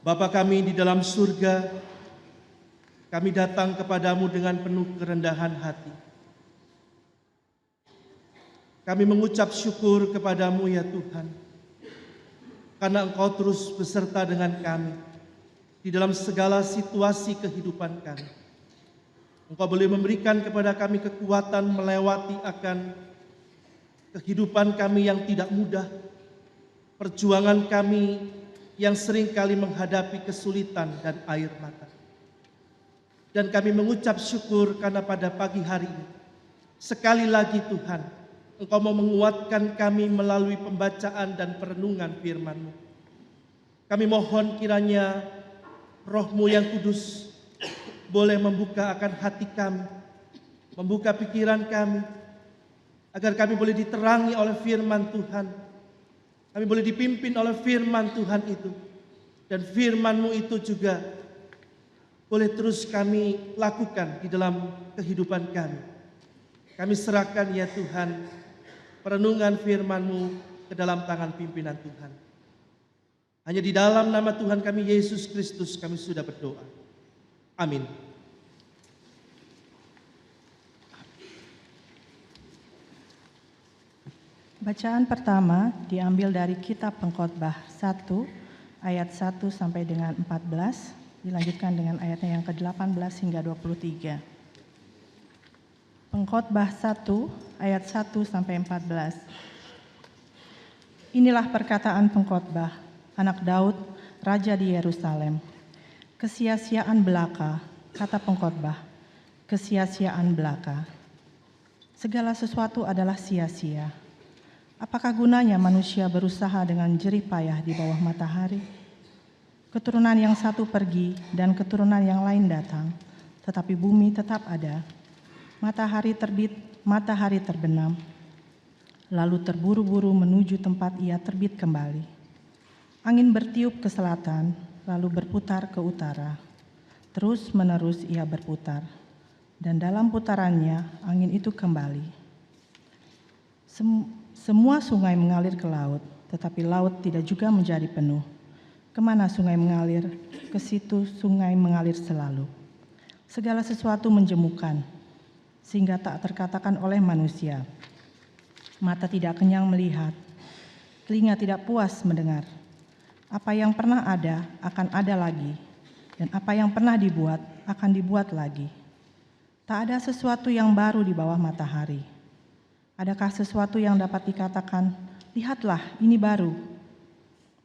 Bapa kami di dalam surga, kami datang kepadamu dengan penuh kerendahan hati. Kami mengucap syukur kepadamu ya Tuhan, karena Engkau terus beserta dengan kami di dalam segala situasi kehidupan kami. Engkau boleh memberikan kepada kami kekuatan melewati akan kehidupan kami yang tidak mudah, perjuangan kami yang seringkali menghadapi kesulitan dan air mata. Dan kami mengucap syukur karena pada pagi hari ini, sekali lagi Tuhan, Engkau mau menguatkan kami melalui pembacaan dan perenungan firman-Mu. Kami mohon kiranya Roh-Mu yang kudus boleh membuka akan hati kami, membuka pikiran kami, agar kami boleh diterangi oleh firman Tuhan. Kami boleh dipimpin oleh firman Tuhan itu. Dan firman-Mu itu juga boleh terus kami lakukan di dalam kehidupan kami. Kami serahkan ya Tuhan perenungan firman-Mu ke dalam tangan pimpinan Tuhan. Hanya di dalam nama Tuhan kami Yesus Kristus kami sudah berdoa. Amin. Bacaan pertama diambil dari kitab Pengkhotbah 1 ayat 1 sampai dengan 14, dilanjutkan dengan ayatnya yang ke-18 hingga 23. Pengkhotbah 1 ayat 1 sampai 14. Inilah perkataan pengkhotbah, anak Daud, raja di Yerusalem. Kesia-siaan belaka, kata pengkhotbah, kesia-siaan belaka. Segala sesuatu adalah sia-sia. Apakah gunanya manusia berusaha dengan jerih payah di bawah matahari? Keturunan yang satu pergi dan keturunan yang lain datang, tetapi bumi tetap ada. Matahari terbit, matahari terbenam, lalu terburu-buru menuju tempat ia terbit kembali. Angin bertiup ke selatan, lalu berputar ke utara. Terus-menerus ia berputar, dan dalam putarannya angin itu kembali. Semua sungai mengalir ke laut, tetapi laut tidak juga menjadi penuh. Kemana sungai mengalir, ke situ sungai mengalir selalu. Segala sesuatu menjemukan, sehingga tak terkatakan oleh manusia. Mata tidak kenyang melihat, telinga tidak puas mendengar. Apa yang pernah ada akan ada lagi, dan apa yang pernah dibuat akan dibuat lagi. Tak ada sesuatu yang baru di bawah matahari. Adakah sesuatu yang dapat dikatakan, lihatlah ini baru,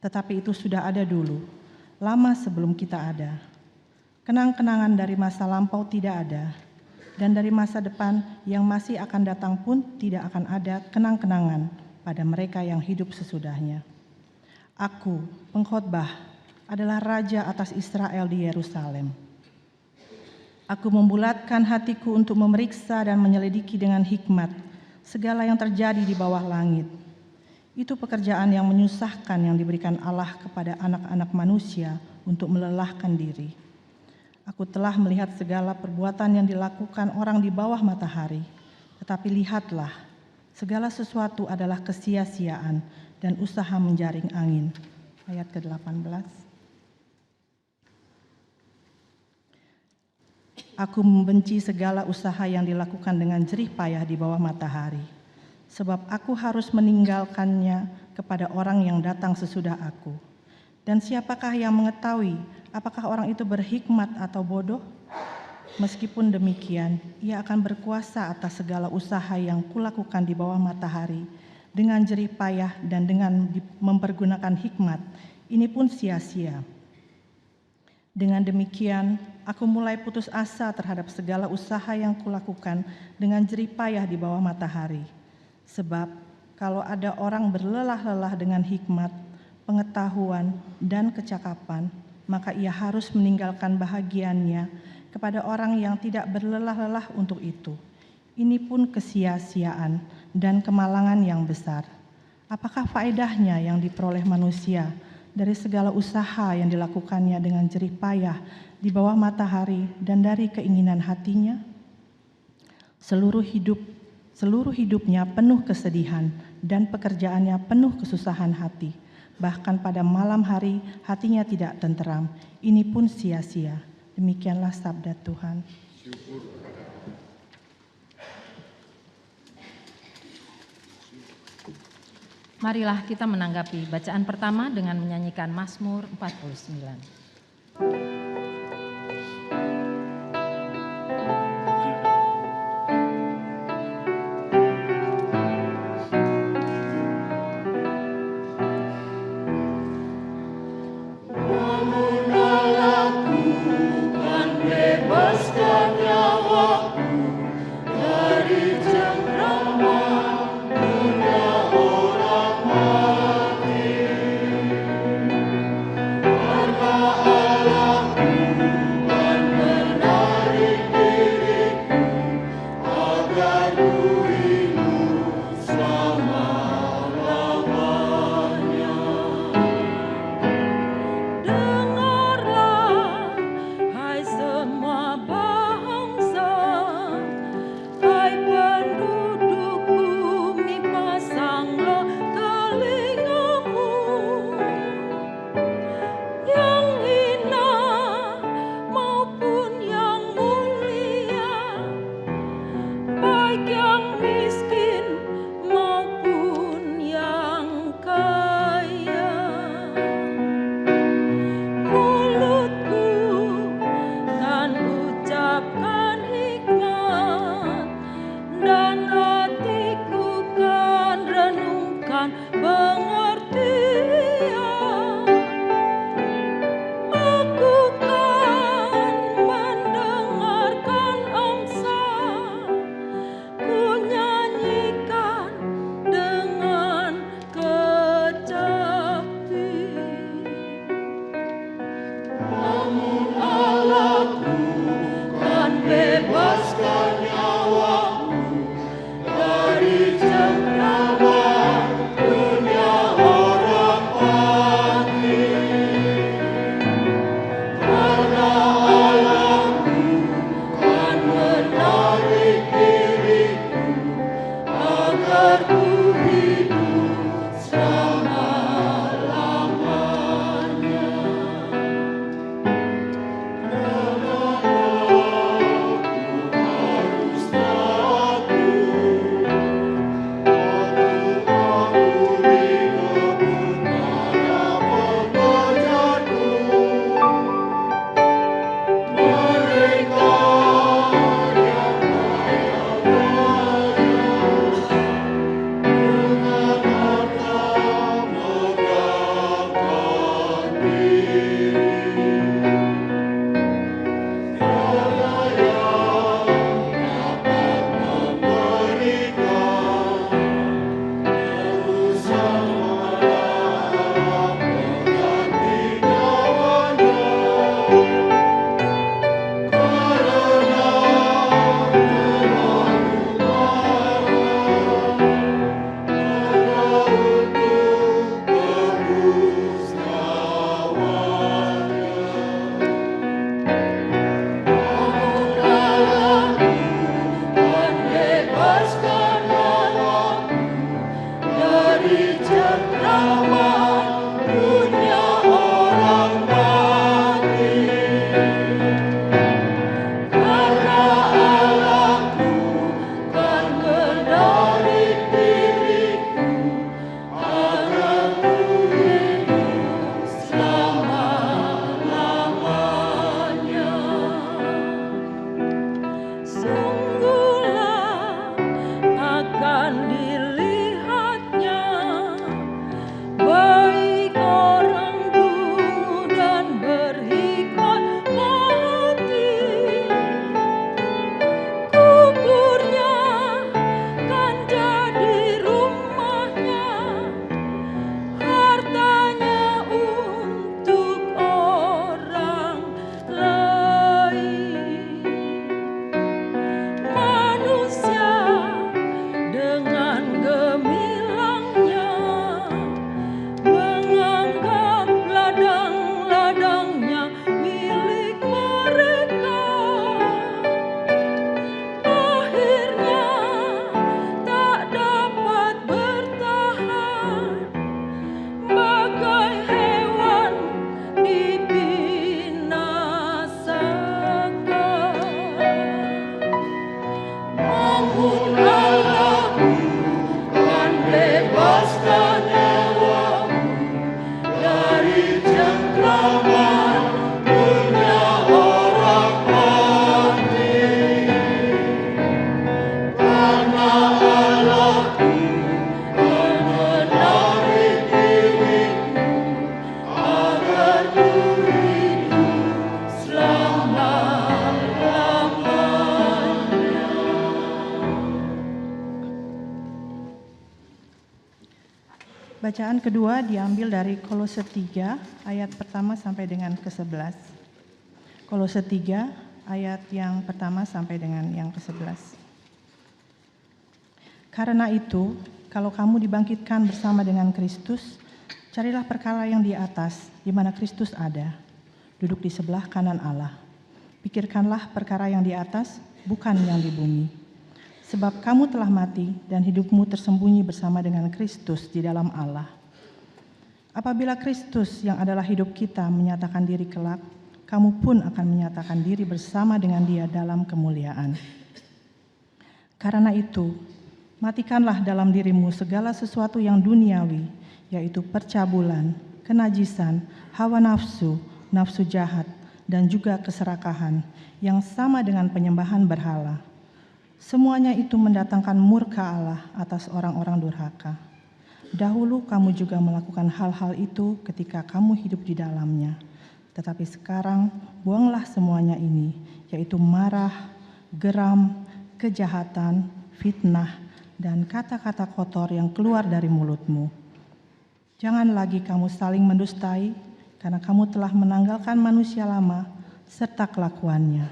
tetapi itu sudah ada dulu, lama sebelum kita ada. Kenang-kenangan dari masa lampau tidak ada, dan dari masa depan yang masih akan datang pun tidak akan ada kenang-kenangan pada mereka yang hidup sesudahnya. Aku, pengkhotbah, adalah raja atas Israel di Yerusalem. Aku membulatkan hatiku untuk memeriksa dan menyelidiki dengan hikmat segala yang terjadi di bawah langit. Itu pekerjaan yang menyusahkan yang diberikan Allah kepada anak-anak manusia untuk melelahkan diri. Aku telah melihat segala perbuatan yang dilakukan orang di bawah matahari. Tetapi lihatlah, segala sesuatu adalah kesia-siaan dan usaha menjaring angin. Ayat ke-18. Aku membenci segala usaha yang dilakukan dengan jerih payah di bawah matahari, sebab aku harus meninggalkannya kepada orang yang datang sesudah aku. Dan siapakah yang mengetahui apakah orang itu berhikmat atau bodoh? Meskipun demikian, ia akan berkuasa atas segala usaha yang kulakukan di bawah matahari, dengan jerih payah dan dengan mempergunakan hikmat, ini pun sia-sia. Dengan demikian, aku mulai putus asa terhadap segala usaha yang kulakukan dengan jerih payah di bawah matahari. Sebab kalau ada orang berlelah-lelah dengan hikmat, pengetahuan, dan kecakapan, maka ia harus meninggalkan bahagiannya kepada orang yang tidak berlelah-lelah untuk itu. Ini pun kesia-siaan dan kemalangan yang besar. Apakah faedahnya yang diperoleh manusia dari segala usaha yang dilakukannya dengan jerih payah di bawah matahari dan dari keinginan hatinya? Seluruh hidupnya penuh kesedihan dan pekerjaannya penuh kesusahan hati. bahkan pada malam hari hatinya tidak tenteram. Ini pun sia-sia. Demikianlah sabda Tuhan. Marilah kita menanggapi bacaan pertama dengan menyanyikan Mazmur 49. Allah Bacaan kedua diambil dari Kolose 3 ayat pertama sampai dengan ke-11. Kolose 3 ayat yang pertama sampai dengan yang ke-11. Karena itu, kalau kamu dibangkitkan bersama dengan Kristus, carilah perkara yang di atas, di mana Kristus ada, duduk di sebelah kanan Allah. Pikirkanlah perkara yang di atas, bukan yang di bumi. Sebab kamu telah mati dan hidupmu tersembunyi bersama dengan Kristus di dalam Allah. Apabila Kristus yang adalah hidup kita menyatakan diri kelak, kamu pun akan menyatakan diri bersama dengan Dia dalam kemuliaan. Karena itu, matikanlah dalam dirimu segala sesuatu yang duniawi, yaitu percabulan, kenajisan, hawa nafsu, nafsu jahat, dan juga keserakahan, yang sama dengan penyembahan berhala. Semuanya itu mendatangkan murka Allah atas orang-orang durhaka. Dahulu kamu juga melakukan hal-hal itu ketika kamu hidup di dalamnya. Tetapi sekarang buanglah semuanya ini, yaitu marah, geram, kejahatan, fitnah, dan kata-kata kotor yang keluar dari mulutmu. Jangan lagi kamu saling mendustai, karena kamu telah menanggalkan manusia lama serta kelakuannya,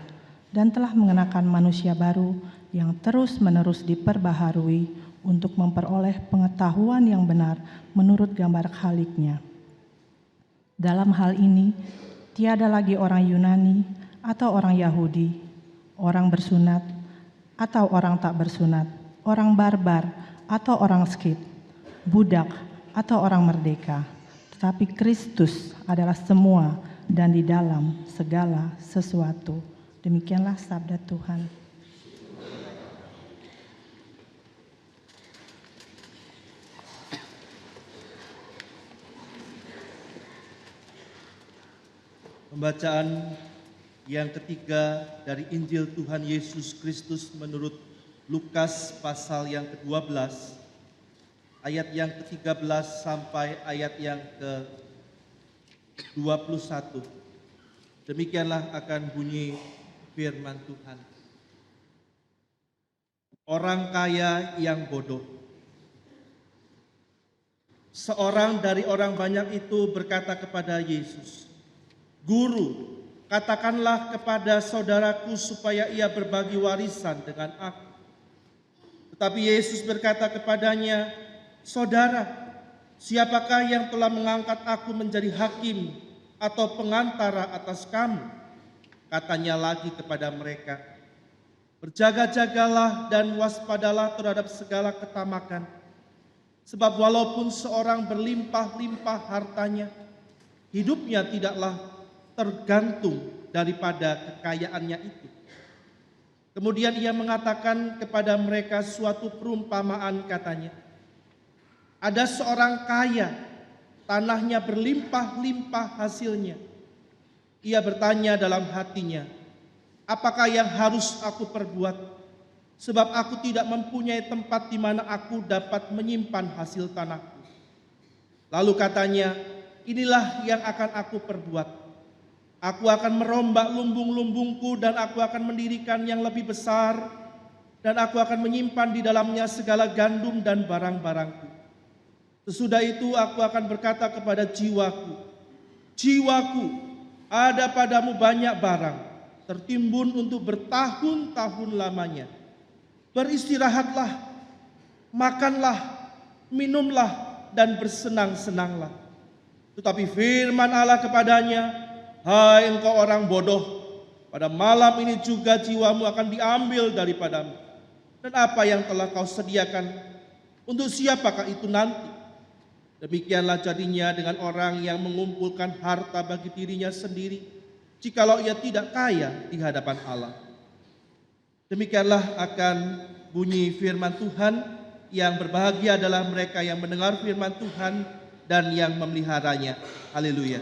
dan telah mengenakan manusia baru yang terus-menerus diperbaharui untuk memperoleh pengetahuan yang benar menurut gambar Khaliknya. Dalam hal ini, tiada lagi orang Yunani atau orang Yahudi, orang bersunat atau orang tak bersunat, orang barbar atau orang Skit, budak atau orang merdeka, tetapi Kristus adalah semua dan di dalam segala sesuatu. Demikianlah sabda Tuhan. Pembacaan yang ketiga dari Injil Tuhan Yesus Kristus menurut Lukas pasal yang ke-12, ayat yang ke-13 sampai ayat yang ke-21. Demikianlah akan bunyi firman Tuhan. Orang kaya yang bodoh. Seorang dari orang banyak itu berkata kepada Yesus, "Guru, katakanlah kepada saudaraku supaya ia berbagi warisan dengan aku." Tetapi Yesus berkata kepadanya, "Saudara, siapakah yang telah mengangkat aku menjadi hakim atau pengantara atas kamu?" Katanya lagi kepada mereka, "Berjaga-jagalah dan waspadalah terhadap segala ketamakan. Sebab walaupun seorang berlimpah-limpah hartanya, hidupnya tidaklah tergantung daripada kekayaannya itu." Kemudian ia mengatakan kepada mereka suatu perumpamaan, katanya, "Ada seorang kaya, tanahnya berlimpah-limpah hasilnya. Ia bertanya dalam hatinya, 'Apakah yang harus aku perbuat? Sebab aku tidak mempunyai tempat di mana aku dapat menyimpan hasil tanahku.' Lalu katanya, 'Inilah yang akan aku perbuat. Aku akan merombak lumbung-lumbungku dan aku akan mendirikan yang lebih besar, dan aku akan menyimpan di dalamnya segala gandum dan barang-barangku. Sesudah itu aku akan berkata kepada jiwaku, jiwaku, ada padamu banyak barang, tertimbun untuk bertahun-tahun lamanya. Beristirahatlah, makanlah, minumlah, dan bersenang-senanglah.' Tetapi firman Allah kepadanya, 'Hai engkau orang bodoh, pada malam ini juga jiwamu akan diambil daripadamu. Dan apa yang telah kau sediakan, untuk siapakah itu nanti?' Demikianlah jadinya dengan orang yang mengumpulkan harta bagi dirinya sendiri, jikalau ia tidak kaya di hadapan Allah." Demikianlah akan bunyi firman Tuhan. Yang berbahagia adalah mereka yang mendengar firman Tuhan dan yang memeliharanya. Haleluya.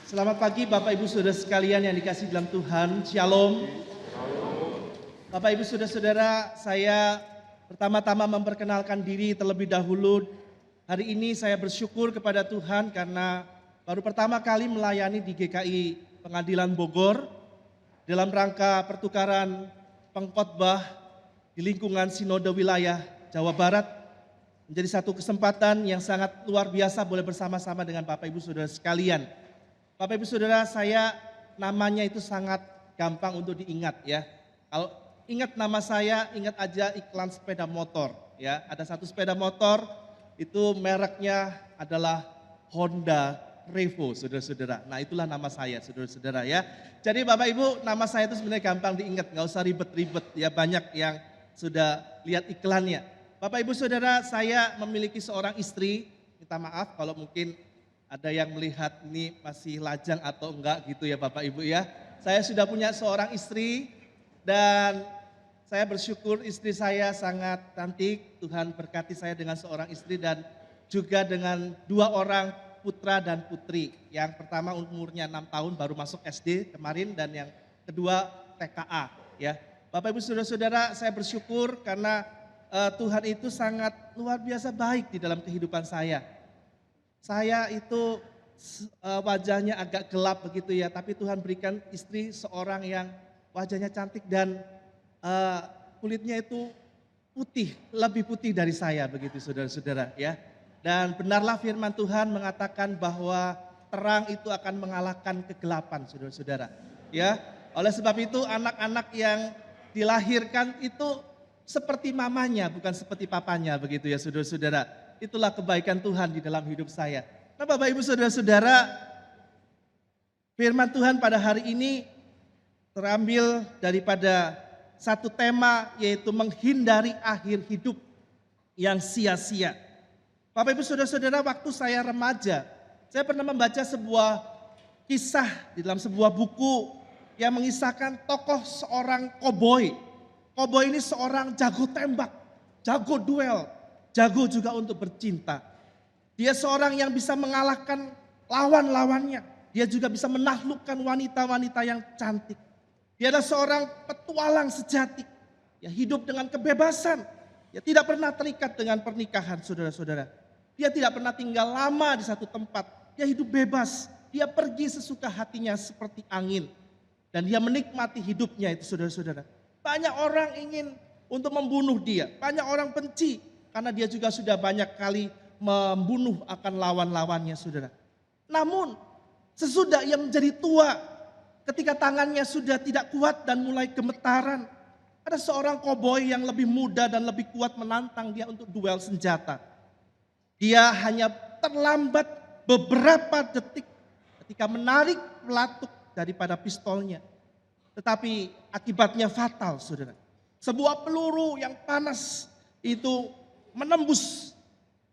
Selamat pagi Bapak Ibu Saudara sekalian yang dikasihi dalam Tuhan. Shalom. Bapak Ibu Saudara-saudara, saya pertama-tama memperkenalkan diri terlebih dahulu. Hari ini saya bersyukur kepada Tuhan karena baru pertama kali melayani di GKI Pengadilan Bogor dalam rangka pertukaran pengkhotbah di lingkungan Sinode Wilayah Jawa Barat. Menjadi satu kesempatan yang sangat luar biasa boleh bersama-sama dengan Bapak Ibu Saudara sekalian. Bapak Ibu Saudara, saya namanya itu sangat gampang untuk diingat ya. Kalau ingat nama saya, ingat aja iklan sepeda motor ya. Ada satu sepeda motor itu mereknya adalah Honda Revo, saudara-saudara. Nah, itulah nama saya, saudara-saudara ya. Jadi Bapak Ibu, nama saya itu sebenarnya gampang diingat, nggak usah ribet-ribet ya. Banyak yang sudah lihat iklannya. Bapak Ibu Saudara, saya memiliki seorang istri. Minta maaf kalau mungkin ada yang melihat ini masih lajang atau enggak gitu ya Bapak Ibu ya. Saya sudah punya seorang istri dan saya bersyukur istri saya sangat cantik. Tuhan berkati saya dengan seorang istri dan juga dengan 2 orang putra dan putri. Yang pertama umurnya 6 tahun baru masuk SD kemarin dan yang kedua TKA ya. Bapak Ibu Saudara-saudara, saya bersyukur karena Tuhan itu sangat luar biasa baik di dalam kehidupan saya. Saya itu wajahnya agak gelap begitu ya, tapi Tuhan berikan istri seorang yang wajahnya cantik dan kulitnya itu putih, lebih putih dari saya begitu saudara-saudara ya. Dan benarlah firman Tuhan mengatakan bahwa terang itu akan mengalahkan kegelapan saudara-saudara. Ya, oleh sebab itu anak-anak yang dilahirkan itu seperti mamanya bukan seperti papanya begitu ya saudara-saudara. Itulah kebaikan Tuhan di dalam hidup saya. Nah Bapak Ibu Saudara-saudara, firman Tuhan pada hari ini terambil daripada satu tema yaitu menghindari akhir hidup yang sia-sia. Bapak Ibu Saudara-saudara, waktu saya remaja, saya pernah membaca sebuah kisah di dalam sebuah buku yang mengisahkan tokoh seorang koboi. Koboi ini seorang jago tembak, jago duel, jago juga untuk bercinta. Dia seorang yang bisa mengalahkan lawan-lawannya. Dia juga bisa menaklukkan wanita-wanita yang cantik. Dia adalah seorang petualang sejati. Ya, hidup dengan kebebasan. Ya, tidak pernah terikat dengan pernikahan, saudara-saudara. Dia tidak pernah tinggal lama di satu tempat. Dia hidup bebas. Dia pergi sesuka hatinya seperti angin. Dan dia menikmati hidupnya itu, saudara-saudara. Banyak orang ingin untuk membunuh dia. Banyak orang benci. Karena dia juga sudah banyak kali membunuh akan lawan-lawannya, saudara. Namun, sesudah ia menjadi tua, ketika tangannya sudah tidak kuat dan mulai gemetaran, ada seorang koboi yang lebih muda dan lebih kuat menantang dia untuk duel senjata. Dia hanya terlambat beberapa detik ketika menarik pelatuk daripada pistolnya. Tetapi akibatnya fatal, saudara. Sebuah peluru yang panas itu menembus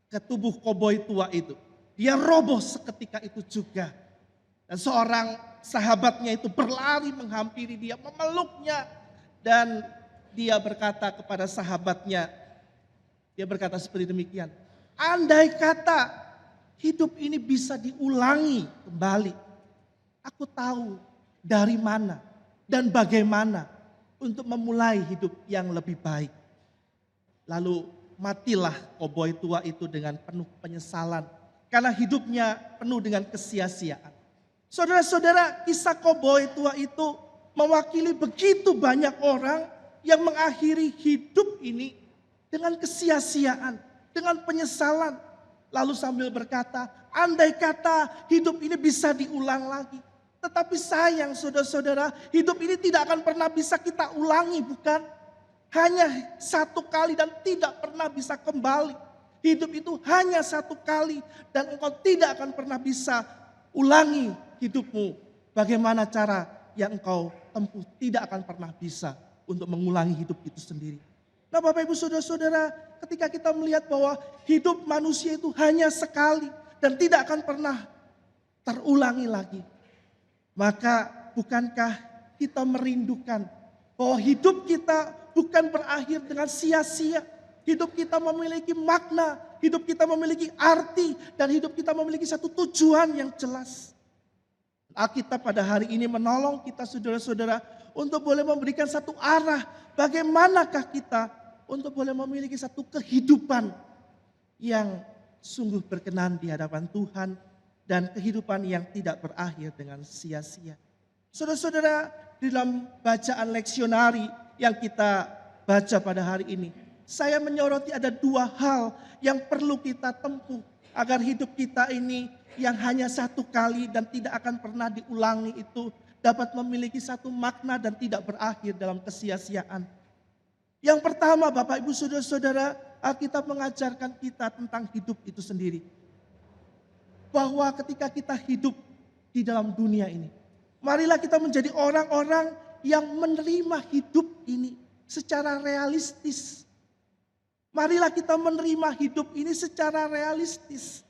ke tubuh koboi tua itu. Dia roboh seketika itu juga. Dan seorang sahabatnya itu berlari menghampiri dia, memeluknya. Dan dia berkata kepada sahabatnya, dia berkata seperti demikian. Andai kata hidup ini bisa diulangi kembali. Aku tahu dari mana dan bagaimana untuk memulai hidup yang lebih baik. Lalu matilah koboi tua itu dengan penuh penyesalan. Karena hidupnya penuh dengan kesia-siaan. Saudara-saudara, kisah koboi tua itu mewakili begitu banyak orang yang mengakhiri hidup ini dengan kesia-siaan, dengan penyesalan. Lalu sambil berkata, andai kata hidup ini bisa diulang lagi. Tetapi sayang saudara-saudara, hidup ini tidak akan pernah bisa kita ulangi, bukan? Hanya satu kali dan tidak pernah bisa kembali. Hidup itu hanya satu kali dan engkau tidak akan pernah bisa ulangi hidupmu. Bagaimana cara yang engkau tempuh tidak akan pernah bisa untuk mengulangi hidup itu sendiri. Nah Bapak Ibu Saudara-saudara, ketika kita melihat bahwa hidup manusia itu hanya sekali dan tidak akan pernah terulangi lagi. Maka bukankah kita merindukan bahwa hidup kita bukan berakhir dengan sia-sia. Hidup kita memiliki makna, hidup kita memiliki arti, dan hidup kita memiliki satu tujuan yang jelas. Alkitab pada hari ini menolong kita saudara-saudara untuk boleh memberikan satu arah bagaimanakah kita untuk boleh memiliki satu kehidupan yang sungguh berkenan di hadapan Tuhan dan kehidupan yang tidak berakhir dengan sia-sia. Saudara-saudara, di dalam bacaan leksionari yang kita baca pada hari ini, saya menyoroti ada dua hal yang perlu kita tempuh agar hidup kita ini yang hanya satu kali dan tidak akan pernah diulangi itu dapat memiliki satu makna dan tidak berakhir dalam kesia-siaan. Yang pertama, Bapak Ibu Saudara-saudara, Alkitab mengajarkan kita tentang hidup itu sendiri. Bahwa ketika kita hidup di dalam dunia ini, marilah kita menjadi orang-orang yang menerima hidup ini secara realistis. Marilah kita menerima hidup ini secara realistis.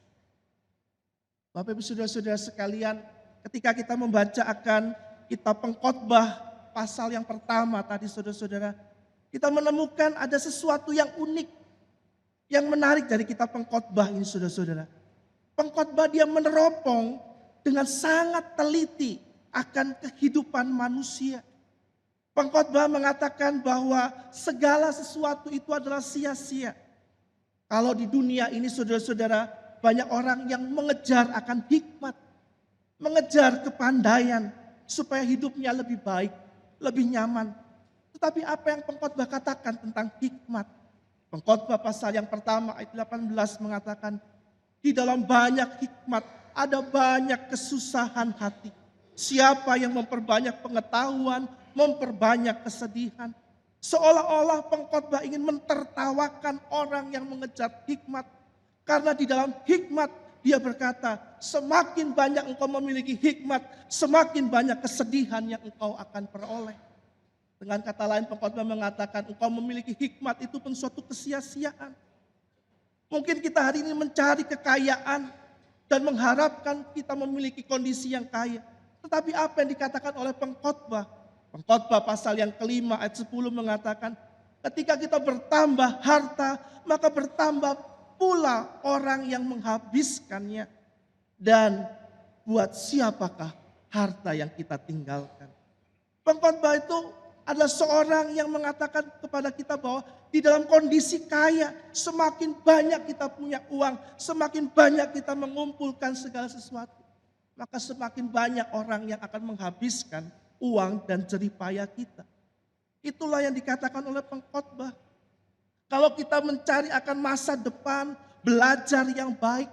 Bapak Ibu Saudara-saudara sekalian, ketika kita membaca akan kitab Pengkhotbah pasal yang pertama tadi saudara-saudara, kita menemukan ada sesuatu yang unik, yang menarik dari kitab Pengkhotbah ini saudara-saudara. Pengkhotbah dia meneropong dengan sangat teliti akan kehidupan manusia. Pengkhotbah mengatakan bahwa segala sesuatu itu adalah sia-sia. Kalau di dunia ini saudara-saudara, banyak orang yang mengejar akan hikmat, mengejar kepandaian supaya hidupnya lebih baik, lebih nyaman. Tetapi apa yang Pengkhotbah katakan tentang hikmat? Pengkhotbah pasal yang pertama ayat 18 mengatakan, di dalam banyak hikmat ada banyak kesusahan hati. Siapa yang memperbanyak pengetahuan, memperbanyak kesedihan. Seolah-olah Pengkhotbah ingin mentertawakan orang yang mengejar hikmat. Karena di dalam hikmat dia berkata, semakin banyak engkau memiliki hikmat, semakin banyak kesedihan yang engkau akan peroleh. Dengan kata lain Pengkhotbah mengatakan engkau memiliki hikmat itu pun suatu kesia-siaan. Mungkin kita hari ini mencari kekayaan dan mengharapkan kita memiliki kondisi yang kaya. Tetapi apa yang dikatakan oleh Pengkhotbah? Pengkhotbah pasal yang kelima ayat 10 mengatakan, ketika kita bertambah harta, maka bertambah pula orang yang menghabiskannya. Dan buat siapakah harta yang kita tinggalkan? Pengkhotbah itu adalah seorang yang mengatakan kepada kita bahwa di dalam kondisi kaya, semakin banyak kita punya uang, semakin banyak kita mengumpulkan segala sesuatu, maka semakin banyak orang yang akan menghabiskan uang dan jerih payah kita. Itulah yang dikatakan oleh Pengkhotbah. Kalau kita mencari akan masa depan, belajar yang baik,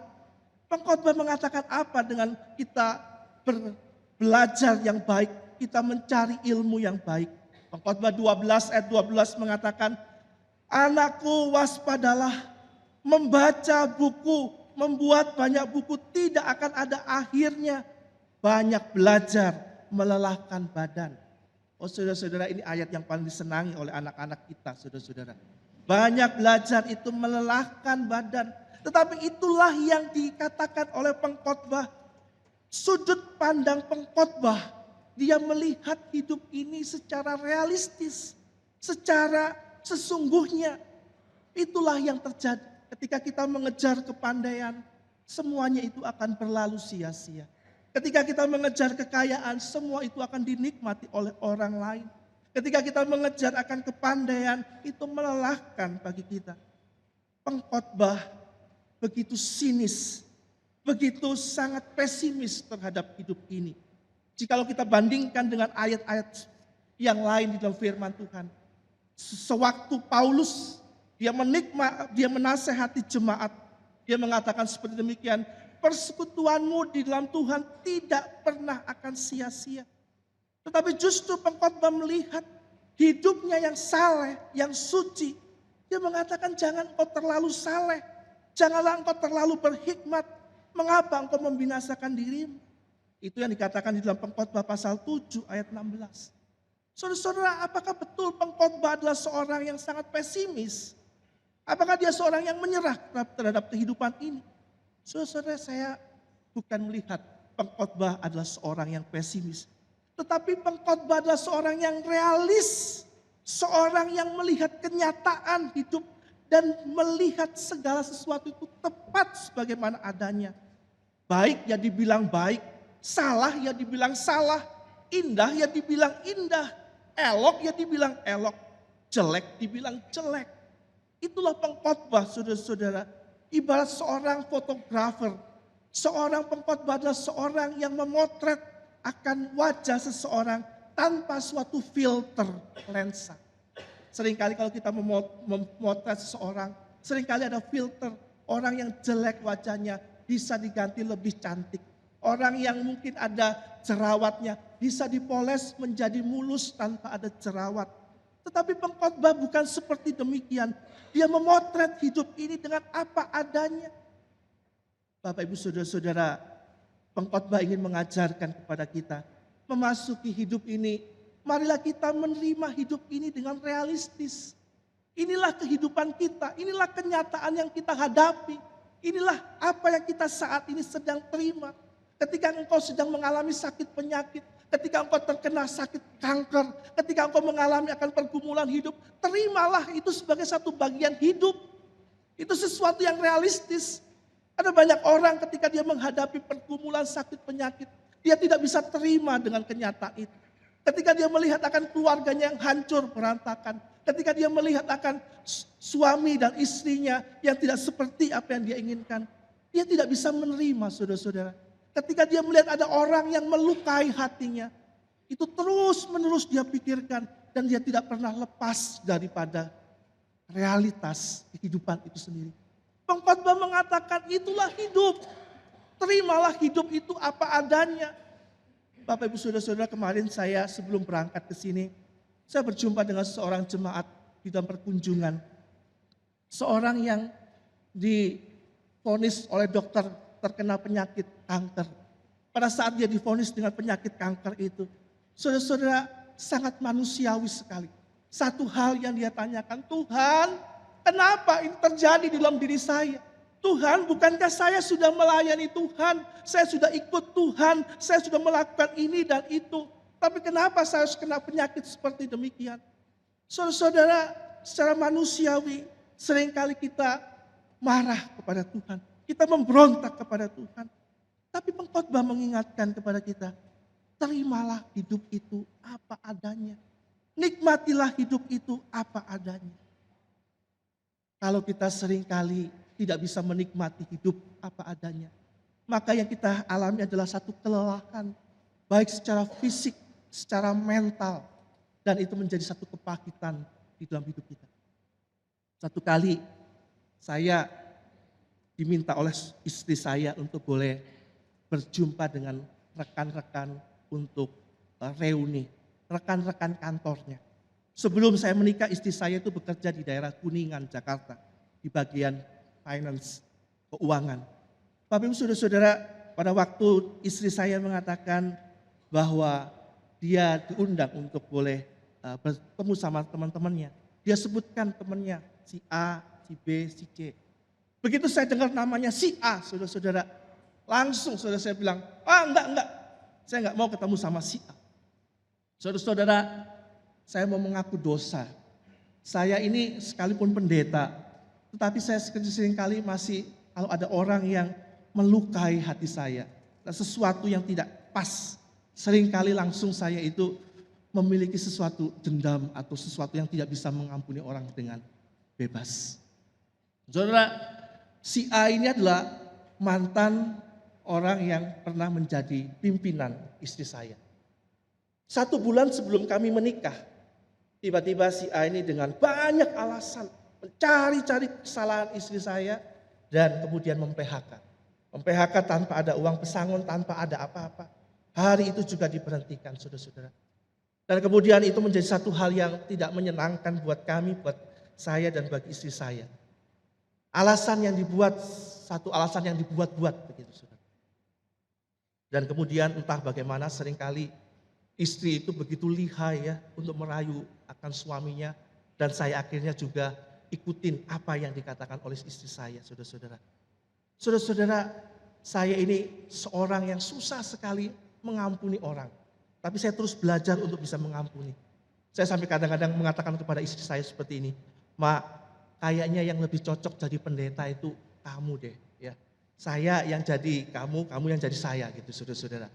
Pengkhotbah mengatakan apa dengan kita belajar yang baik, kita mencari ilmu yang baik. Pengkhotbah 12 ayat 12 mengatakan, anakku waspadalah, membaca buku, membuat banyak buku tidak akan ada akhirnya. Banyak belajar melelahkan badan. Oh saudara-saudara, ini ayat yang paling disenangi oleh anak-anak kita saudara-saudara. Banyak belajar itu melelahkan badan. Tetapi itulah yang dikatakan oleh Pengkhotbah. Sudut pandang Pengkhotbah, dia melihat hidup ini secara realistis, secara sesungguhnya. Itulah yang terjadi ketika kita mengejar kepandaian, semuanya itu akan berlalu sia-sia. Ketika kita mengejar kekayaan, semua itu akan dinikmati oleh orang lain. Ketika kita mengejar akan kepandaian, itu melelahkan bagi kita. Pengkhotbah begitu sinis, begitu sangat pesimis terhadap hidup ini. Jikalau kita bandingkan dengan ayat-ayat yang lain di dalam firman Tuhan. Sewaktu Paulus dia menasehati jemaat, dia mengatakan seperti demikian, persekutuanmu di dalam Tuhan tidak pernah akan sia-sia. Tetapi justru Pengkhotbah melihat hidupnya yang saleh, yang suci. Dia mengatakan jangan engkau terlalu saleh, janganlah engkau terlalu berhikmat. Mengapa engkau membinasakan dirimu? Itu yang dikatakan di dalam Pengkhotbah pasal 7 ayat 16. Saudara-saudara, apakah betul Pengkhotbah adalah seorang yang sangat pesimis? Apakah dia seorang yang menyerah terhadap kehidupan ini? Saudara-saudara, saya bukan melihat Pengkhotbah adalah seorang yang pesimis. Tetapi Pengkhotbah adalah seorang yang realis. Seorang yang melihat kenyataan hidup dan melihat segala sesuatu itu tepat sebagaimana adanya. Baik ya dibilang baik, salah ya dibilang salah, indah ya dibilang indah. elok ya dibilang elok, jelek dibilang jelek. Itulah pengkhotbah saudara-saudara. Ibarat seorang fotografer. Seorang pengkhotbah adalah seorang yang memotret akan wajah seseorang tanpa suatu filter lensa. Seringkali kalau kita memotret seseorang, seringkali ada filter. Orang yang jelek wajahnya bisa diganti lebih cantik. Orang yang mungkin ada jerawatnya bisa dipoles menjadi mulus tanpa ada jerawat. Tetapi pengkhotbah bukan seperti demikian. Dia memotret hidup ini dengan apa adanya. Bapak Ibu Saudara-saudara, pengkhotbah ingin mengajarkan kepada kita, memasuki hidup ini, marilah kita menerima hidup ini dengan realistis. Inilah kehidupan kita, inilah kenyataan yang kita hadapi. Inilah apa yang kita saat ini sedang terima. Ketika engkau sedang mengalami sakit penyakit, ketika engkau terkena sakit kanker, ketika engkau mengalami akan pergumulan hidup, terimalah itu sebagai satu bagian hidup. Itu sesuatu yang realistis. Ada banyak orang ketika dia menghadapi pergumulan sakit penyakit, dia tidak bisa terima dengan kenyataan itu. Ketika dia melihat akan keluarganya yang hancur berantakan, ketika dia melihat akan suami dan istrinya yang tidak seperti apa yang dia inginkan, dia tidak bisa menerima saudara-saudara. Ketika dia melihat ada orang yang melukai hatinya, itu terus menerus dia pikirkan dan dia tidak pernah lepas daripada realitas kehidupan itu sendiri. Pengkhotbah mengatakan itulah hidup. Terimalah hidup itu apa adanya. Bapak Ibu Saudara-saudara, kemarin saya sebelum berangkat ke sini, saya berjumpa dengan seorang jemaat di dalam perkunjungan. Seorang yang divonis oleh dokter terkena penyakit kanker. Pada saat dia divonis dengan penyakit kanker itu, saudara-saudara, sangat manusiawi sekali. Satu hal yang dia tanyakan, Tuhan, kenapa ini terjadi di dalam diri saya? Tuhan, bukankah saya sudah melayani Tuhan? Saya sudah ikut Tuhan, saya sudah melakukan ini dan itu. Tapi kenapa saya harus kena penyakit seperti demikian? Saudara-saudara, secara manusiawi seringkali kita marah kepada Tuhan. Kita memberontak kepada Tuhan. Tapi pengkhotbah mengingatkan kepada kita, terimalah hidup itu apa adanya. Nikmatilah hidup itu apa adanya. Kalau kita seringkali tidak bisa menikmati hidup apa adanya, maka yang kita alami adalah satu kelelahan, baik secara fisik, secara mental, dan itu menjadi satu kepahitan di dalam hidup kita. Satu kali saya diminta oleh istri saya untuk boleh berjumpa dengan rekan-rekan untuk reuni, rekan-rekan kantornya. Sebelum saya menikah, istri saya itu bekerja di daerah Kuningan, Jakarta, di bagian finance, keuangan. Bapak Ibu Saudara-saudara, pada waktu istri saya mengatakan bahwa dia diundang untuk boleh bertemu sama teman-temannya. Dia sebutkan temannya, si A, si B, si C. Begitu saya dengar namanya si A, saudara-saudara, langsung saudara saya bilang, enggak, saya enggak mau ketemu sama si A. Saudara-saudara, saya mau mengaku dosa. Saya ini sekalipun pendeta, tetapi saya seringkali masih kalau ada orang yang melukai hati saya, sesuatu yang tidak pas, seringkali langsung saya itu memiliki sesuatu dendam atau sesuatu yang tidak bisa mengampuni orang dengan bebas. Saudara, si A ini adalah mantan orang yang pernah menjadi pimpinan istri saya. 1 bulan sebelum kami menikah, tiba-tiba si A ini dengan banyak alasan mencari-cari kesalahan istri saya dan kemudian mem-PHK. Mem-PHK tanpa ada uang pesangon, tanpa ada apa-apa. Hari itu juga diberhentikan, saudara-saudara. Dan kemudian itu menjadi satu hal yang tidak menyenangkan buat kami, buat saya dan bagi istri saya. Alasan yang dibuat, satu alasan yang dibuat-buat begitu, saudara. Dan kemudian entah bagaimana seringkali istri itu begitu lihai ya untuk merayu akan suaminya. Dan saya akhirnya juga ikutin apa yang dikatakan oleh istri saya, saudara-saudara. Saudara-saudara, saya ini seorang yang susah sekali mengampuni orang. Tapi saya terus belajar untuk bisa mengampuni. Saya sampai kadang-kadang mengatakan kepada istri saya seperti ini, Mak, kayaknya yang lebih cocok jadi pendeta itu kamu deh. Ya, saya yang jadi kamu, kamu yang jadi saya gitu, saudara-saudara.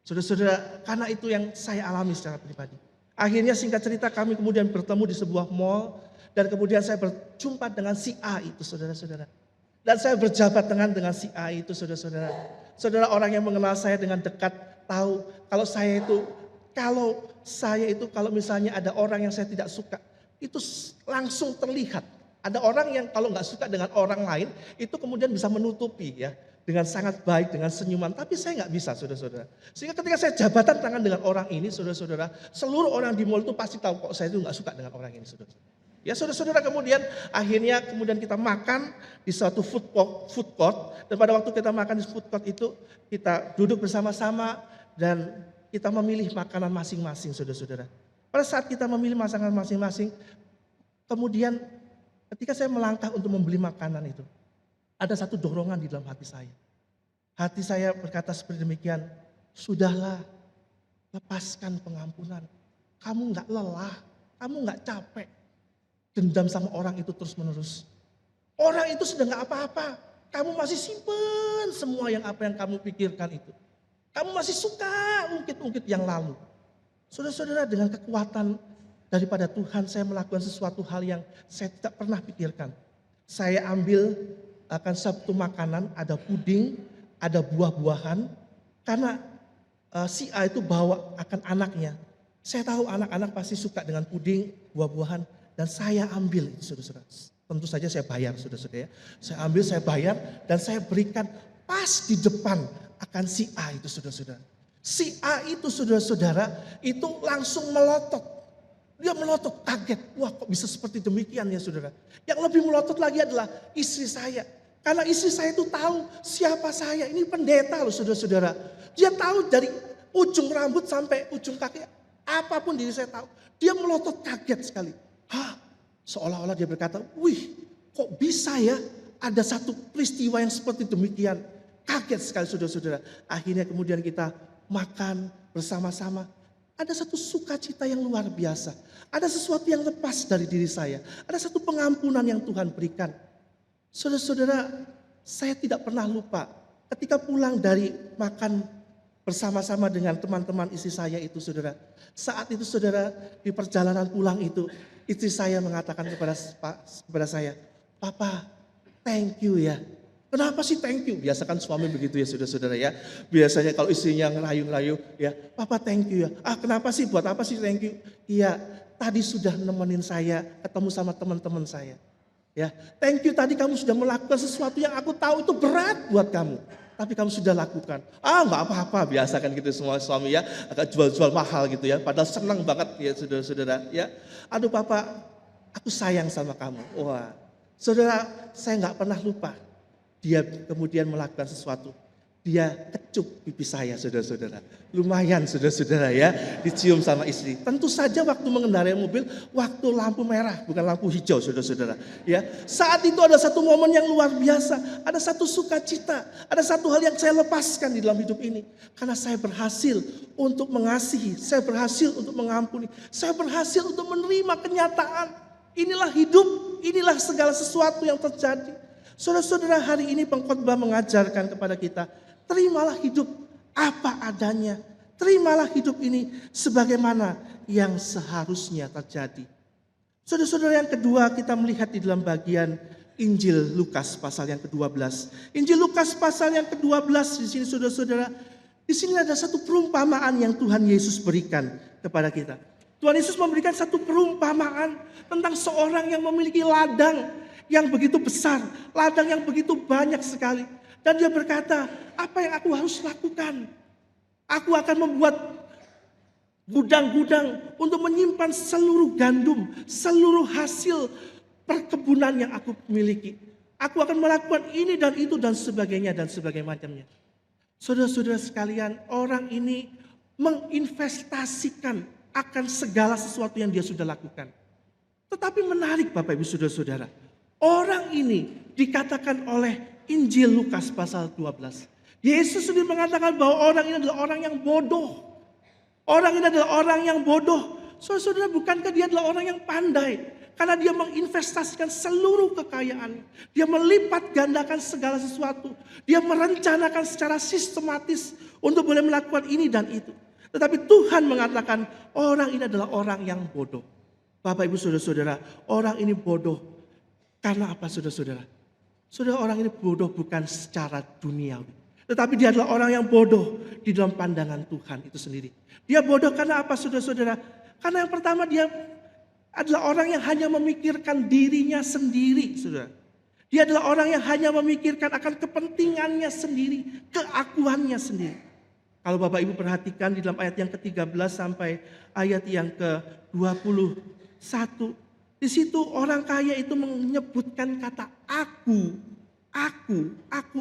Saudara-saudara, karena itu yang saya alami secara pribadi. Akhirnya singkat cerita kami kemudian bertemu di sebuah mall. Dan kemudian saya berjumpa dengan si A itu saudara-saudara. Dan saya berjabat tangan dengan si A itu saudara-saudara. Saudara, orang yang mengenal saya dengan dekat tahu kalau saya itu kalau misalnya ada orang yang saya tidak suka, itu langsung terlihat. Ada orang yang kalau nggak suka dengan orang lain, itu kemudian bisa menutupi ya. Dengan sangat baik, dengan senyuman. Tapi saya nggak bisa saudara-saudara. Sehingga ketika saya jabatan tangan dengan orang ini saudara-saudara, seluruh orang di mall itu pasti tahu kok saya itu nggak suka dengan orang ini saudara-saudara. Ya saudara-saudara, akhirnya kita makan di suatu food court. Dan pada waktu kita makan di food court itu kita duduk bersama-sama dan kita memilih makanan masing-masing saudara-saudara. Pada saat kita memilih makanan masing-masing, kemudian ketika saya melangkah untuk membeli makanan itu, ada satu dorongan di dalam hati saya. Hati saya berkata seperti demikian, sudahlah, lepaskan pengampunan. Kamu nggak lelah, kamu nggak capek. Dendam sama orang itu terus menerus. Orang itu sudah gak apa-apa. Kamu masih simpen semua yang kamu pikirkan itu. Kamu masih suka ungkit-ungkit yang lalu. Saudara-saudara, dengan kekuatan daripada Tuhan saya melakukan sesuatu hal yang saya tidak pernah pikirkan. Saya ambil akan satu makanan, ada puding, ada buah-buahan. Karena si A itu bawa akan anaknya. Saya tahu anak-anak pasti suka dengan puding, buah-buahan. Dan saya ambil itu saudara-saudara. Tentu saja saya bayar saudara-saudara ya. Saya ambil, saya bayar dan saya berikan pas di depan akan si A itu saudara-saudara. Si A itu saudara-saudara itu langsung melotot. Dia melotot kaget. Wah, kok bisa seperti demikian ya saudara. Yang lebih melotot lagi adalah istri saya. Karena istri saya itu tahu siapa saya. Ini pendeta loh saudara-saudara. Dia tahu dari ujung rambut sampai ujung kaki. Apapun diri saya tahu. Dia melotot kaget sekali. Seolah-olah dia berkata, wih kok bisa ya ada satu peristiwa yang seperti demikian. Kaget sekali saudara-saudara. Akhirnya kemudian kita makan bersama-sama. Ada satu sukacita yang luar biasa. Ada sesuatu yang lepas dari diri saya. Ada satu pengampunan yang Tuhan berikan. Saudara-saudara, saya tidak pernah lupa ketika pulang dari makan bersama-sama dengan teman-teman istri saya itu saudara. Saat itu saudara, di perjalanan pulang itu, istri saya mengatakan kepada saya, Papa, thank you ya. Kenapa sih thank you? Biasa kan suami begitu ya saudara-saudara ya. Biasanya kalau istrinya ngerayu-ngerayu ya, Papa thank you ya. Kenapa sih, buat apa sih thank you? Iya, tadi sudah nemenin saya ketemu sama teman-teman saya. Ya, thank you tadi kamu sudah melakukan sesuatu yang aku tahu itu berat buat kamu. Tapi kamu sudah lakukan. Nggak apa-apa, biasa kan gitu semua suami ya. Agak jual-jual mahal gitu ya. Padahal senang banget ya saudara-saudara ya. Aduh Papa, aku sayang sama kamu. Wah, saudara, saya nggak pernah lupa. Dia kemudian melakukan sesuatu. Dia kecup pipi saya saudara-saudara. Lumayan saudara-saudara ya, dicium sama istri. Tentu saja waktu mengendarai mobil, waktu lampu merah bukan lampu hijau saudara-saudara. Ya, saat itu ada satu momen yang luar biasa. Ada satu sukacita, ada satu hal yang saya lepaskan di dalam hidup ini. Karena saya berhasil untuk mengasihi, saya berhasil untuk mengampuni. Saya berhasil untuk menerima kenyataan. Inilah hidup, inilah segala sesuatu yang terjadi. Saudara-saudara, hari ini pengkhotbah mengajarkan kepada kita, terimalah hidup apa adanya. Terimalah hidup ini sebagaimana yang seharusnya terjadi. Saudara-saudara, yang kedua kita melihat di dalam bagian Injil Lukas pasal yang ke-12. Injil Lukas pasal yang ke-12 di sini saudara-saudara, di sini ada satu perumpamaan yang Tuhan Yesus berikan kepada kita. Tuhan Yesus memberikan satu perumpamaan tentang seorang yang memiliki ladang yang begitu besar, ladang yang begitu banyak sekali. Dan dia berkata, apa yang aku harus lakukan? Aku akan membuat gudang-gudang untuk menyimpan seluruh gandum, seluruh hasil perkebunan yang aku miliki. Aku akan melakukan ini dan itu dan sebagainya dan sebagainya macamnya. Saudara-saudara sekalian, orang ini menginvestasikan akan segala sesuatu yang dia sudah lakukan. Tetapi menarik Bapak Ibu saudara-saudara. Orang ini dikatakan oleh Injil Lukas pasal 12. Yesus sendiri mengatakan bahwa orang ini adalah orang yang bodoh. Orang ini adalah orang yang bodoh. Saudara-saudara, bukankah dia adalah orang yang pandai? Karena dia menginvestasikan seluruh kekayaan. Dia melipat gandakan segala sesuatu. Dia merencanakan secara sistematis untuk boleh melakukan ini dan itu. Tetapi Tuhan mengatakan orang ini adalah orang yang bodoh. Bapak Ibu Saudara-saudara, orang ini bodoh. Karena apa saudara-saudara? Saudara, orang ini bodoh bukan secara duniawi. Tetapi dia adalah orang yang bodoh di dalam pandangan Tuhan itu sendiri. Dia bodoh karena apa saudara-saudara? Karena yang pertama dia adalah orang yang hanya memikirkan dirinya sendiri, saudara. Dia adalah orang yang hanya memikirkan akan kepentingannya sendiri, keakuannya sendiri. Kalau Bapak Ibu perhatikan di dalam ayat yang ke-13 sampai ayat yang ke-21. Di situ orang kaya itu menyebutkan kata aku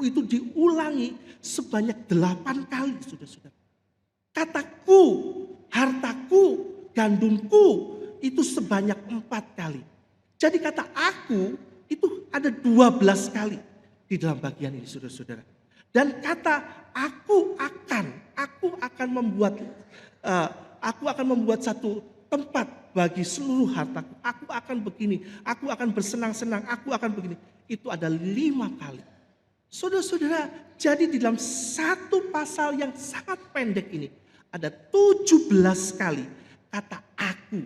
itu diulangi sebanyak 8 kali, saudara-saudara. Kataku, hartaku, gandumku itu sebanyak 4 kali. Jadi kata aku itu ada 12 kali di dalam bagian ini, saudara-saudara. Dan kata aku akan membuat satu tempat bagi seluruh hartaku. Aku akan begini, aku akan bersenang-senang, aku akan begini. Itu ada 5 kali. Saudara-saudara, jadi di dalam satu pasal yang sangat pendek ini ada 17 kali kata aku.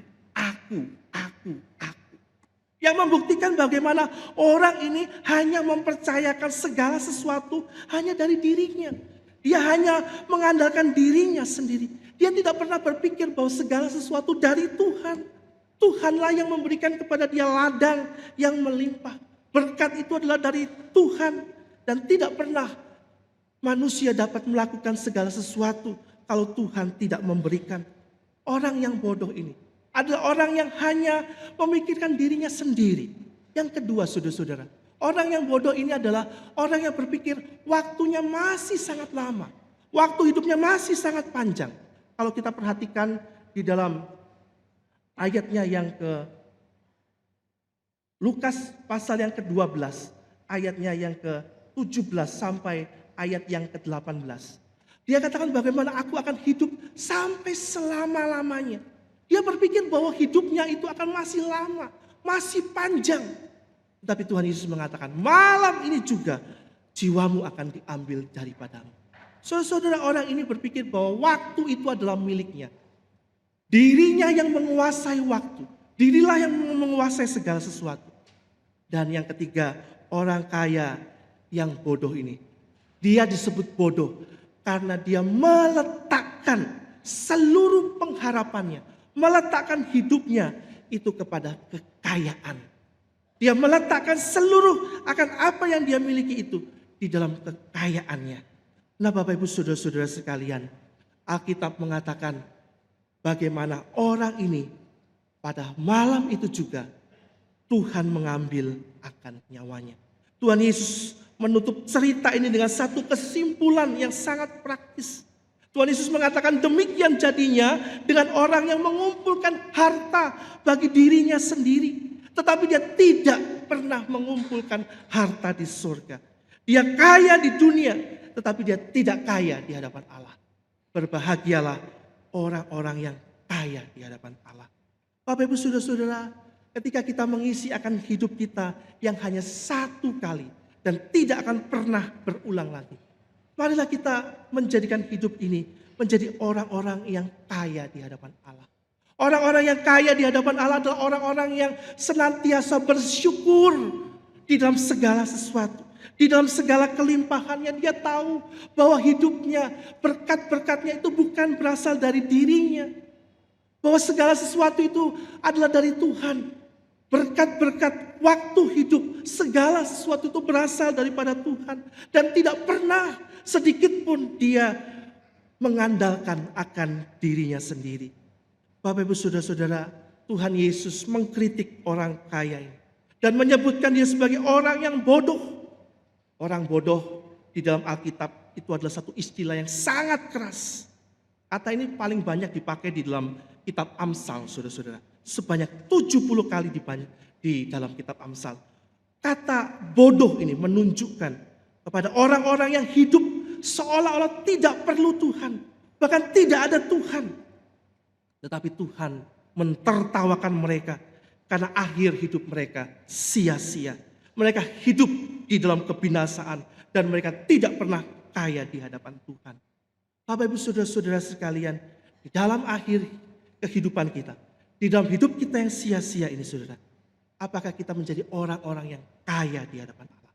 Yang membuktikan bagaimana orang ini hanya mempercayakan segala sesuatu hanya dari dirinya. Dia hanya mengandalkan dirinya sendiri. Dia tidak pernah berpikir bahwa segala sesuatu dari Tuhan. Tuhanlah yang memberikan kepada dia ladang yang melimpah. Berkat itu adalah dari Tuhan. Dan tidak pernah manusia dapat melakukan segala sesuatu kalau Tuhan tidak memberikan. Orang yang bodoh ini adalah orang yang hanya memikirkan dirinya sendiri. Yang kedua, saudara-saudara, orang yang bodoh ini adalah orang yang berpikir waktunya masih sangat lama. Waktu hidupnya masih sangat panjang. Kalau kita perhatikan di dalam ayatnya yang ke Lukas pasal yang ke-12, ayatnya yang ke-17 sampai ayat yang ke-18. Dia katakan bagaimana aku akan hidup sampai selama-lamanya. Dia berpikir bahwa hidupnya itu akan masih lama, masih panjang. Tapi Tuhan Yesus mengatakan malam ini juga jiwamu akan diambil daripadamu. Saudara, orang ini berpikir bahwa waktu itu adalah miliknya. Dirinya yang menguasai waktu. Dirilah yang menguasai segala sesuatu. Dan yang ketiga, orang kaya yang bodoh ini. Dia disebut bodoh karena dia meletakkan seluruh pengharapannya, meletakkan hidupnya itu kepada kekayaan. Dia meletakkan seluruh akan apa yang dia miliki itu di dalam kekayaannya. Nah, Bapak Ibu Saudara-saudara sekalian, Alkitab mengatakan bagaimana orang ini pada malam itu juga Tuhan mengambil akan nyawanya. Tuhan Yesus menutup cerita ini dengan satu kesimpulan yang sangat praktis. Tuhan Yesus mengatakan demikian jadinya dengan orang yang mengumpulkan harta bagi dirinya sendiri. Tetapi dia tidak pernah mengumpulkan harta di surga. Dia kaya di dunia, tetapi dia tidak kaya di hadapan Allah. Berbahagialah orang-orang yang kaya di hadapan Allah. Bapak Ibu Saudara-saudara, ketika kita mengisi akan hidup kita yang hanya satu kali dan tidak akan pernah berulang lagi. Marilah kita menjadikan hidup ini menjadi orang-orang yang kaya di hadapan Allah. Orang-orang yang kaya di hadapan Allah adalah orang-orang yang senantiasa bersyukur di dalam segala sesuatu. Di dalam segala kelimpahannya dia tahu bahwa hidupnya, berkat-berkatnya itu bukan berasal dari dirinya. Bahwa segala sesuatu itu adalah dari Tuhan. Berkat-berkat waktu hidup, segala sesuatu itu berasal daripada Tuhan. Dan tidak pernah sedikit pun dia mengandalkan akan dirinya sendiri. Bapak Ibu Saudara-saudara, Tuhan Yesus mengkritik orang kaya ini. Dan menyebutkan dia sebagai orang yang bodoh. Orang bodoh di dalam Alkitab itu adalah satu istilah yang sangat keras. Kata ini paling banyak dipakai di dalam kitab Amsal, saudara-saudara. Sebanyak 70 kali di dalam kitab Amsal. Kata bodoh ini menunjukkan kepada orang-orang yang hidup seolah-olah tidak perlu Tuhan. Bahkan tidak ada Tuhan. Tetapi Tuhan mentertawakan mereka karena akhir hidup mereka sia-sia. Mereka hidup di dalam kebinasaan dan mereka tidak pernah kaya di hadapan Tuhan. Bapak Ibu Saudara-saudara sekalian, Di dalam akhir kehidupan kita, di dalam hidup kita yang sia-sia ini saudara, apakah kita menjadi orang-orang yang kaya di hadapan Allah?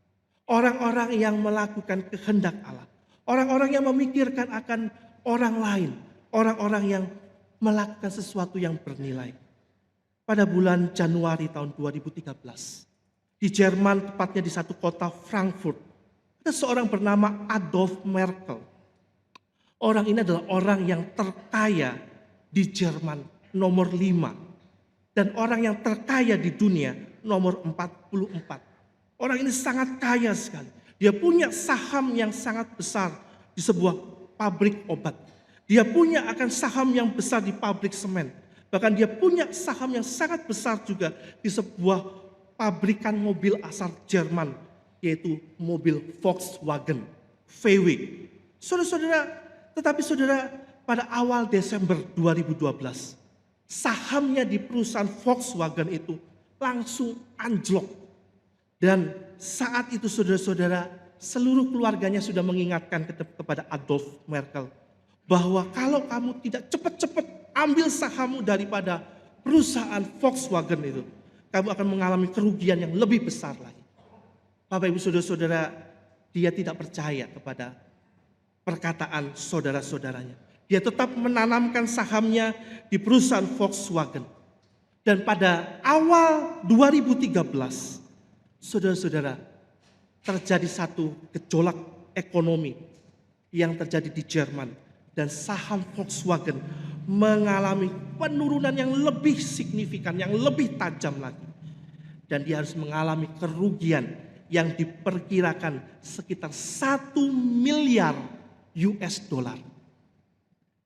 Orang-orang yang melakukan kehendak Allah. Orang-orang yang memikirkan akan orang lain. Orang-orang yang melakukan sesuatu yang bernilai. Pada bulan Januari tahun 2013, di Jerman, tepatnya di satu kota Frankfurt, ada seorang bernama Adolf Merkel. Orang ini adalah orang yang terkaya di Jerman nomor 5. Dan orang yang terkaya di dunia nomor 44. Orang ini sangat kaya sekali. Dia punya saham yang sangat besar di sebuah pabrik obat. Dia punya akan saham yang besar di pabrik semen. Bahkan dia punya saham yang sangat besar juga di sebuah pabrikan mobil asal Jerman, yaitu mobil Volkswagen, VW. Saudara-saudara, tetapi saudara, pada awal Desember 2012, sahamnya di perusahaan Volkswagen itu langsung anjlok. Dan saat itu saudara-saudara, seluruh keluarganya sudah mengingatkan kepada Adolf Merkel bahwa kalau kamu tidak cepat-cepat ambil sahammu daripada perusahaan Volkswagen itu, kamu akan mengalami kerugian yang lebih besar lagi. Bapak Ibu saudara-saudara, dia tidak percaya kepada perkataan saudara-saudaranya. Dia tetap menanamkan sahamnya di perusahaan Volkswagen. Dan pada awal 2013, saudara-saudara, terjadi satu gejolak ekonomi yang terjadi di Jerman. Dan saham Volkswagen mengalami penurunan yang lebih signifikan, yang lebih tajam lagi. Dan dia harus mengalami kerugian yang diperkirakan sekitar 1 miliar US dollar.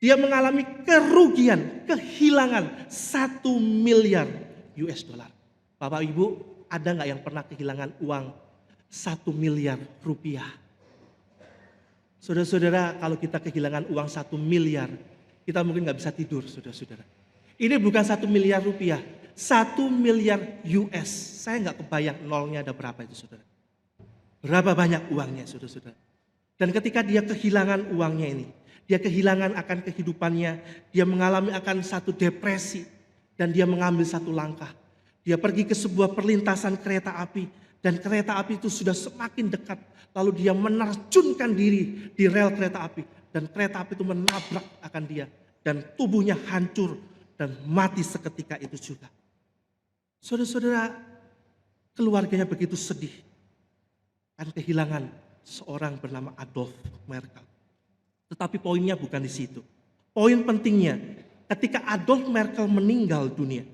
Dia mengalami kerugian, kehilangan 1 miliar US dollar. Bapak Ibu, ada nggak yang pernah kehilangan uang 1 miliar rupiah? Saudara-saudara, kalau kita kehilangan uang 1 miliar, kita mungkin nggak bisa tidur, saudara-saudara. Ini bukan 1 miliar rupiah, 1 miliar US. Saya nggak kebayang nolnya ada berapa itu, saudara. Berapa banyak uangnya, saudara-saudara. Dan ketika dia kehilangan uangnya ini, dia kehilangan akan kehidupannya, dia mengalami akan satu depresi, dan dia mengambil satu langkah. Dia pergi ke sebuah perlintasan kereta api, dan kereta api itu sudah semakin dekat. Lalu dia menerjunkan diri di rel kereta api, dan kereta api itu menabrak akan dia, dan tubuhnya hancur dan mati seketika itu juga. Saudara-saudara, keluarganya begitu sedih kan kehilangan seorang bernama Adolf Merkel. Tetapi poinnya bukan di situ. Poin pentingnya, ketika Adolf Merkel meninggal dunia,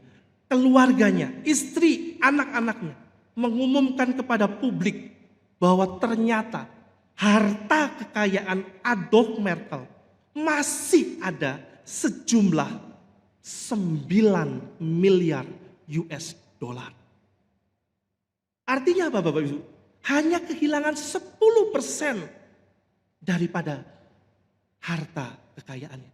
keluarganya, istri, anak-anaknya mengumumkan kepada publik bahwa ternyata harta kekayaan Adolf Merkel masih ada sejumlah 9 miliar US dollar. Artinya apa Bapak Ibu? Hanya kehilangan 10% daripada harta kekayaannya.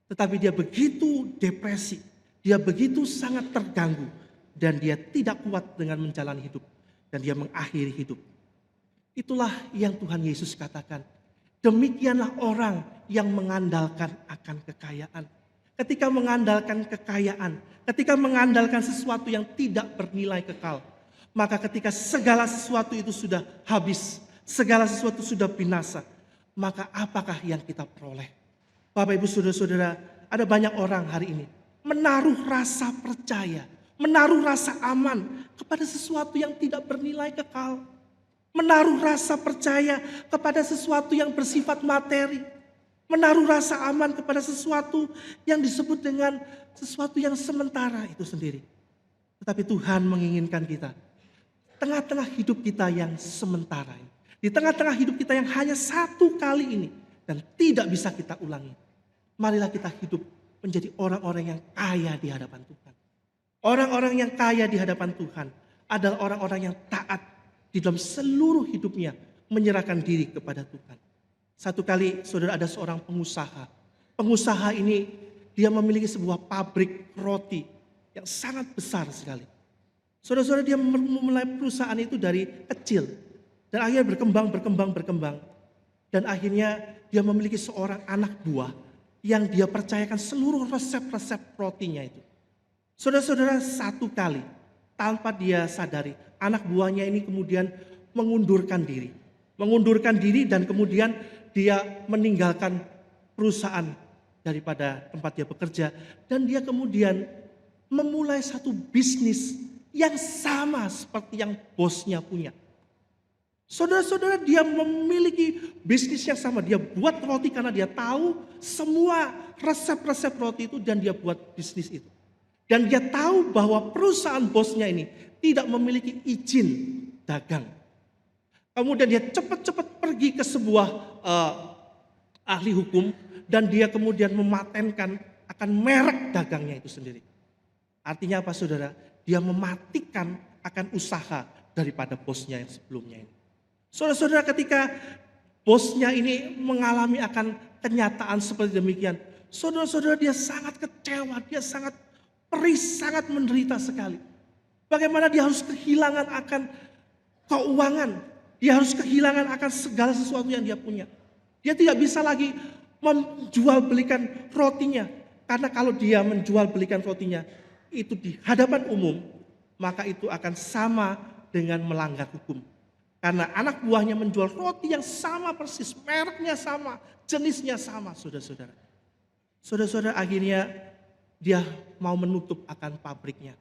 Tetapi dia begitu depresi, dia begitu sangat terganggu, dan dia tidak kuat dengan menjalani hidup, dan dia mengakhiri hidup. Itulah yang Tuhan Yesus katakan. Demikianlah orang yang mengandalkan akan kekayaan. Ketika mengandalkan kekayaan, ketika mengandalkan sesuatu yang tidak bernilai kekal, maka ketika segala sesuatu itu sudah habis, segala sesuatu sudah binasa, maka apakah yang kita peroleh? Bapak Ibu saudara-saudara, ada banyak orang hari ini menaruh rasa percaya, menaruh rasa aman kepada sesuatu yang tidak bernilai kekal. Menaruh rasa percaya kepada sesuatu yang bersifat materi. Menaruh rasa aman kepada sesuatu yang disebut dengan sesuatu yang sementara itu sendiri. Tetapi Tuhan menginginkan kita, tengah-tengah hidup kita yang sementara ini, di tengah-tengah hidup kita yang hanya satu kali ini dan tidak bisa kita ulangi, marilah kita hidup menjadi orang-orang yang kaya di hadapan Tuhan. Orang-orang yang kaya di hadapan Tuhan adalah orang-orang yang taat di dalam seluruh hidupnya menyerahkan diri kepada Tuhan. Satu kali saudara, ada seorang pengusaha. Pengusaha ini dia memiliki sebuah pabrik roti yang sangat besar sekali. Saudara-saudara, dia memulai perusahaan itu dari kecil. Dan akhirnya berkembang. Dan akhirnya dia memiliki seorang anak buah yang dia percayakan seluruh resep-resep rotinya itu. Saudara-saudara, satu kali tanpa dia sadari, anak buahnya ini kemudian mengundurkan diri. Mengundurkan diri dan kemudian dia meninggalkan perusahaan daripada tempat dia bekerja. Dan dia kemudian memulai satu bisnis yang sama seperti yang bosnya punya. Saudara-saudara, dia memiliki bisnis yang sama. Dia buat roti karena dia tahu semua resep-resep roti itu dan dia buat bisnis itu. Dan dia tahu bahwa perusahaan bosnya ini tidak memiliki izin dagang. Kemudian dia cepat-cepat pergi ke sebuah ahli hukum dan dia kemudian mematenkan akan merek dagangnya itu sendiri. Artinya apa saudara? Dia mematikan akan usaha daripada bosnya yang sebelumnya ini. Saudara-saudara, ketika bosnya ini mengalami akan kenyataan seperti demikian, saudara-saudara, dia sangat kecewa, dia sangat perih, sangat menderita sekali. Bagaimana dia harus kehilangan akan keuangan, dia harus kehilangan akan segala sesuatu yang dia punya. Dia tidak bisa lagi menjual belikan rotinya, karena kalau dia menjual belikan rotinya itu di hadapan umum, maka itu akan sama dengan melanggar hukum. Karena anak buahnya menjual roti yang sama persis, mereknya sama, jenisnya sama, saudara-saudara. Saudara-saudara, akhirnya dia mau menutup akan pabriknya.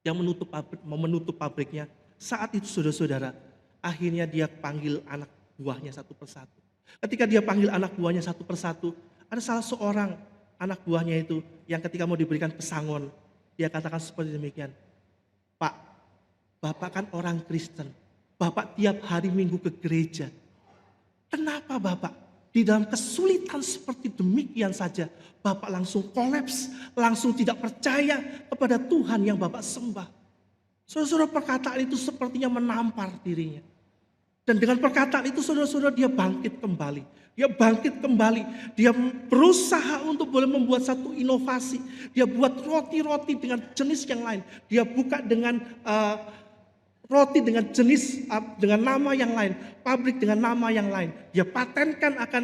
Dia mau menutup pabriknya. Saat itu saudara-saudara, akhirnya dia panggil anak buahnya satu persatu. Ketika dia panggil anak buahnya satu persatu, ada salah seorang anak buahnya itu yang ketika mau diberikan pesangon, dia katakan seperti demikian. Pak, Bapak kan orang Kristen. Bapak tiap hari Minggu ke gereja. Kenapa Bapak di dalam kesulitan seperti demikian saja Bapak langsung kolaps, langsung tidak percaya kepada Tuhan yang Bapak sembah? Saudara-saudara, perkataan itu sepertinya menampar dirinya. Dan dengan perkataan itu saudara-saudara, dia bangkit kembali. Dia bangkit kembali. Dia berusaha untuk boleh membuat satu inovasi. Dia buat roti-roti dengan jenis yang lain. Dia buka dengan roti dengan jenis, dengan nama yang lain, pabrik dengan nama yang lain. Dia patenkan akan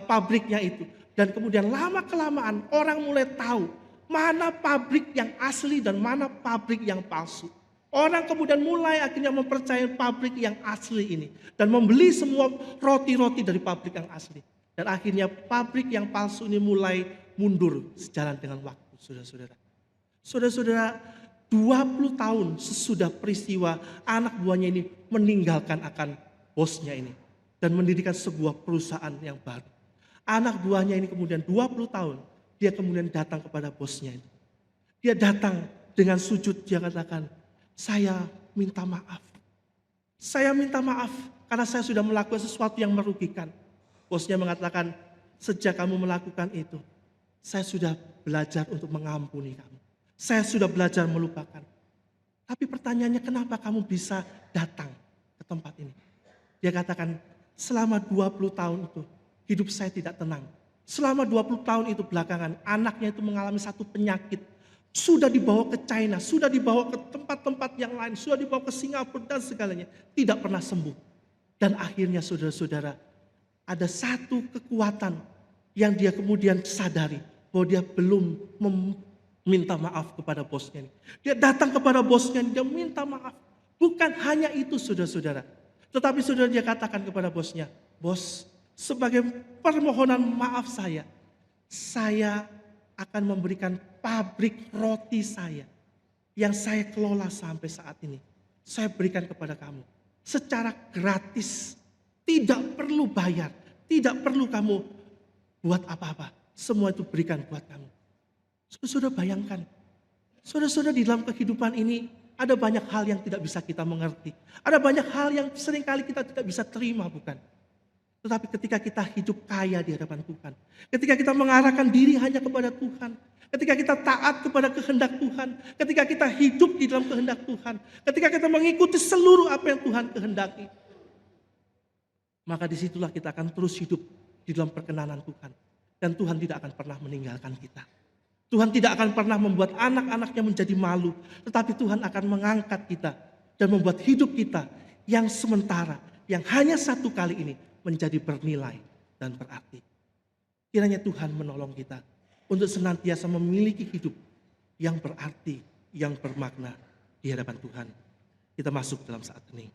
pabriknya itu. Dan kemudian lama-kelamaan orang mulai tahu mana pabrik yang asli dan mana pabrik yang palsu. Orang kemudian mulai akhirnya mempercayai pabrik yang asli ini. Dan membeli semua roti-roti dari pabrik yang asli. Dan akhirnya pabrik yang palsu ini mulai mundur sejalan dengan waktu, saudara-saudara. Saudara-saudara, 20 tahun sesudah peristiwa anak buahnya ini meninggalkan akan bosnya ini. Dan mendirikan sebuah perusahaan yang baru. Anak buahnya ini kemudian 20 tahun dia kemudian datang kepada bosnya ini. Dia datang dengan sujud, dia katakan, saya minta maaf. Saya minta maaf karena saya sudah melakukan sesuatu yang merugikan. Bosnya mengatakan, sejak kamu melakukan itu, saya sudah belajar untuk mengampuni kamu. Saya sudah belajar melupakan. Tapi pertanyaannya, kenapa kamu bisa datang ke tempat ini? Dia katakan, selama 20 tahun itu hidup saya tidak tenang. Selama 20 tahun itu belakangan anaknya itu mengalami satu penyakit. Sudah dibawa ke China, sudah dibawa ke tempat-tempat yang lain, sudah dibawa ke Singapura dan segalanya. Tidak pernah sembuh. Dan akhirnya saudara-saudara, ada satu kekuatan yang dia kemudian sadari bahwa dia belum minta maaf kepada bosnya. Dia datang kepada bosnya, dia minta maaf. Bukan hanya itu saudara-saudara. Tetapi saudara, dia katakan kepada bosnya, bos, sebagai permohonan maaf saya akan memberikan pabrik roti saya yang saya kelola sampai saat ini. Saya berikan kepada kamu secara gratis. Tidak perlu bayar, tidak perlu kamu buat apa-apa. Semua itu berikan buat kamu. Saudara bayangkan, saudara-saudara, di dalam kehidupan ini ada banyak hal yang tidak bisa kita mengerti. Ada banyak hal yang seringkali kita tidak bisa terima, bukan? Tetapi ketika kita hidup kaya di hadapan Tuhan, ketika kita mengarahkan diri hanya kepada Tuhan, ketika kita taat kepada kehendak Tuhan, ketika kita hidup di dalam kehendak Tuhan, ketika kita mengikuti seluruh apa yang Tuhan kehendaki, maka disitulah kita akan terus hidup di dalam perkenanan Tuhan. Dan Tuhan tidak akan pernah meninggalkan kita. Tuhan tidak akan pernah membuat anak-anaknya menjadi malu. Tetapi Tuhan akan mengangkat kita dan membuat hidup kita yang sementara, yang hanya satu kali ini menjadi bernilai dan berarti. Kiranya Tuhan menolong kita untuk senantiasa memiliki hidup yang berarti, yang bermakna di hadapan Tuhan. Kita masuk dalam saat ini.